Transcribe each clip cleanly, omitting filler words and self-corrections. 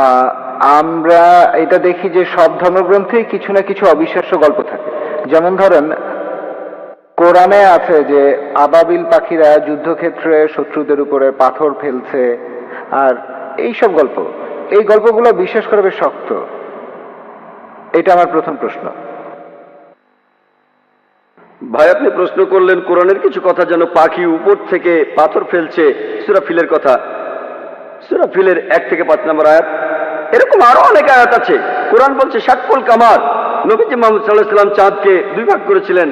আহ, আমরা এটা দেখি যে সব ধর্মগ্রন্থেই কিছু না কিছু অবিশ্বাস্য গল্প থাকে। যেমন ধরেন, কোরআনে আছে যে আবাবিল পাখিরা যুদ্ধক্ষেত্রে শত্রুদের উপরে পাথর ফেলছে, আর এইসব গল্প, এই গল্পগুলো বিশ্বাস করা বেশ শক্ত। এটা আমার প্রথম প্রশ্ন। ভাই, আপনি প্রশ্ন করলেন কোরআনের কিছু কথা যেন পাখি উপর থেকে পাথর ফেলছে, সূরা ফিলের কথা। সূরা ফিলের 1 থেকে 5 নম্বর আয়াত। এরকম আরো অনেক আয়াত আছে। কোরআন বলছে শাক্কুল কামার, নবীজি মুহাম্মদ সাল্লাল্লাহু আলাইহি ওয়াসাল্লাম চাঁদকে 2 ভাগ করেছিলেন,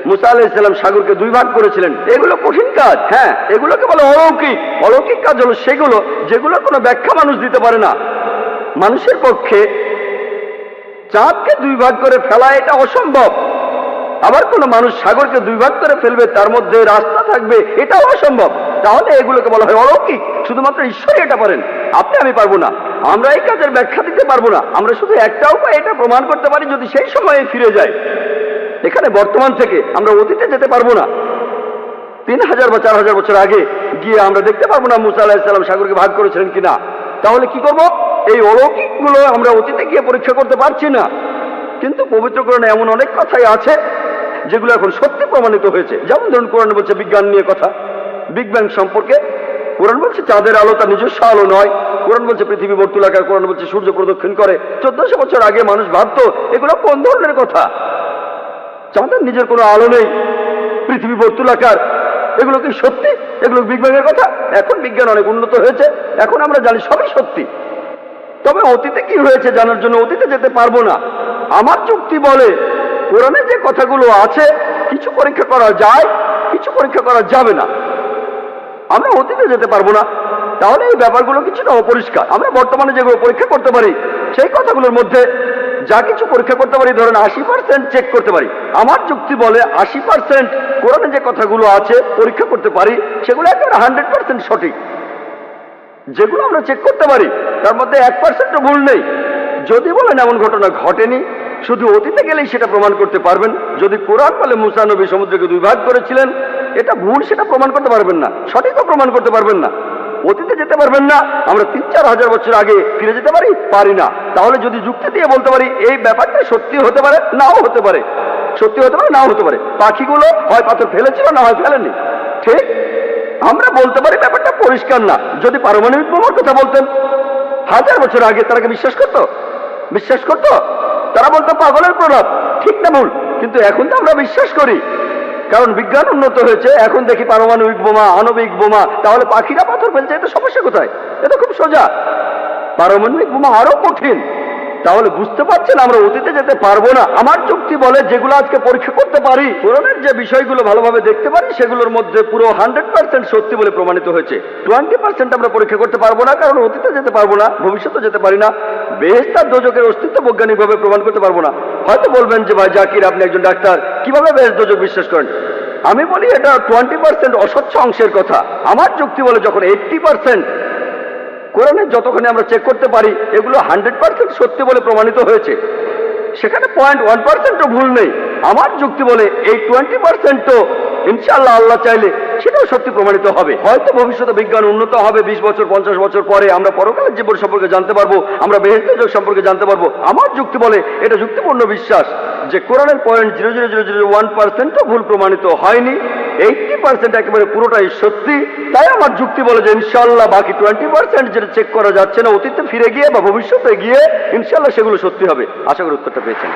মুসা আলাইহিস সালাম সাগরকে 2 ভাগ করেছিলেন। এগুলো কঠিন কাজ, হ্যাঁ, এগুলোকে বলে অলৌকিক। অলৌকিক কাজ হলো সেগুলো যেগুলোর কোনো ব্যাখ্যা মানুষ দিতে পারে না। মানুষের পক্ষে চাঁদকে 2 ভাগ করে ফেলা এটা অসম্ভব। আবার কোন মানুষ সাগরকে 2 ভাগ করে ফেলবে, তার মধ্যে রাস্তা থাকবে, এটাও অসম্ভব। তাহলে এগুলোকে বলা হয় অলৌকিক। শুধুমাত্র ঈশ্বরই এটা পারেন, আপনি আমি পারবো না। আমরা এই কাজের ব্যাখ্যা দিতে পারবো না। আমরা শুধু একটা উপায় এটা প্রমাণ করতে পারি, যদি সেই সময়ে ফিরে যায়। এখানে বর্তমান থেকে আমরা অতীতে যেতে পারবো না। 3000 বা 4000 বছর আগে গিয়ে আমরা দেখতে পারবো না মুসা আলাইহিস সালাম সাগরকে ভাগ করেছিলেন কিনা। তাহলে কি করব? এই অলৌকিক গুলো আমরা অতীতে গিয়ে পরীক্ষা করতে পারছি না। কিন্তু পবিত্র কোরআনে এমন অনেক কথাই আছে যেগুলো এখন সত্যি প্রমাণিত হয়েছে। যেমন ধরুন, কোরআন বলছে বিজ্ঞান নিয়ে কথা, বিগ ব্যাং সম্পর্কে। কোরআন বলছে চাঁদের আলো তার নিজস্ব আলো নয়। কোরআন বলছে পৃথিবী বর্তুলাকার। কোরআন বলছে সূর্য প্রদক্ষিণ করে। 1400 বছর আগে মানুষ ভাবতো এগুলো কোন ধরনের কথা? চাঁদের নিজের কোনো আলো নেই, পৃথিবী বর্তুলাকার, এগুলো কি সত্যি? এগুলো বিগ ব্যাং এর কথা? এখন বিজ্ঞান অনেক উন্নত হয়েছে, এখন আমরা জানি সবই সত্যি। তবে অতীতে কি হয়েছে জানার জন্য অতীতে যেতে পারবো না। আমার যুক্তি বলে কোরআনে যে কথাগুলো আছে কিছু পরীক্ষা করা যায়, কিছু পরীক্ষা করা যাবে না। আমরা অতীতে যেতে পারবো না, তাহলে এই ব্যাপারগুলো কিছুটা অপরিষ্কার। আমরা বর্তমানে যেগুলো পরীক্ষা করতে পারি সেই কথাগুলোর মধ্যে যা কিছু পরীক্ষা করতে পারি, ধরেন 80% চেক করতে পারি। আমার যুক্তি বলে 80% কোরআনে যে কথাগুলো আছে পরীক্ষা করতে পারি, সেগুলো একেবারে 100% সঠিক। যেগুলো আমরা চেক করতে পারি তার মধ্যে 1% ভুল নেই। যদি বলেন এমন ঘটনা ঘটেনি, শুধু অতীতে গেলেই সেটা প্রমাণ করতে পারবেন। যদি কোরআন বলে মুসা নবী সমুদ্রকে 2 ভাগ করেছিলেন, এটা ভুল, সেটা প্রমাণ করতে পারবেন না, সঠিকও প্রমাণ করতে পারবেন না। অতীতে যেতে পারবেন না। আমরা 3-4 হাজার বছর আগে ফিরে যেতে পারি না। তাহলে যদি যুক্তি দিয়ে বলতে পারি এই ব্যাপারটা সত্যি হতে পারে, নাও হতে পারে, সত্যি হতে পারে, নাও হতে পারে। পাখিগুলো হয় পাথর ফেলেছিল, না হয় ফেলেনি, ঠিক? আমরা বলতে পারি ব্যাপারটা পরিষ্কার না। যদি পারমাণবিক বোমার কথা বলতেন 1000 বছর আগে, তারা কি বিশ্বাস করতো? বিশ্বাস করতো? তারা বলতো পাগলের প্রলাপ, ঠিক না ভুল? কিন্তু এখন তো আমরা বিশ্বাস করি, কারণ বিজ্ঞান উন্নত হয়েছে। এখন দেখি পারমাণবিক বোমা, আণবিক বোমা। তাহলে পাখিরা পাথর ফেলছে, এতে সমস্যা কোথায়? এটা খুব সোজা। পারমাণবিক বোমা আরো কঠিন। তাহলে বুঝতে পারছেন আমরা অতীতে যেতে পারবো না। আমার যুক্তি বলে যেগুলো আজকে পরীক্ষা করতে পারি, কোরআনের যে বিষয়গুলো ভালোভাবে দেখতে পারি, সেগুলোর মধ্যে পুরো 100% সত্যি বলে প্রমাণিত হয়েছে। 20% আমরা পরীক্ষা করতে পারবো না, কারণ অতীতে যেতে পারবো না, ভবিষ্যতে যেতে পারি না। বেহেশত আর দোজখের অস্তিত্ব বৈজ্ঞানিকভাবে প্রমাণ করতে পারবো না। হয়তো বলবেন যে ভাই জাকির, আপনি একজন ডাক্তার, কিভাবে বেহেশত দোজখ বিশ্বাস করেন? আমি বলি এটা 20% অস্বচ্ছ অংশের কথা। আমার যুক্তি বলে যখন 80% কোরআনে যতখানি আমরা চেক করতে পারি এগুলো 100% সত্যি বলে প্রমাণিত হয়েছে, সেখানে 0.1%ও ভুল নেই। আমার যুক্তি বলে এই 20%ও ইনশাআল্লাহ আল্লাহ চাইলে সেটাও সত্যি প্রমাণিত হবে। হয়তো ভবিষ্যতে বিজ্ঞান উন্নত হবে, 20 বছর 50 বছর পরে আমরা পরকালের জীবন সম্পর্কে জানতে পারবো, আমরা বেহেশত দোজখ সম্পর্কে জানতে পারবো। আমার যুক্তি বলে এটা যুক্তিপূর্ণ বিশ্বাস যে কোরআনের 0.00001%ও ভুল প্রমাণিত হয়নি। 80% একেবারে পুরোটাই সত্যি। তাই আমার যুক্তি বলে যে ইনশাআল্লাহ বাকি 20% যেটা চেক করা যাচ্ছে না, অতীতে ফিরে গিয়ে বা ভবিষ্যতে গিয়ে ইনশাআল্লাহ সেগুলো সত্যি হবে। আশা করি উত্তরটা পেয়েছেন।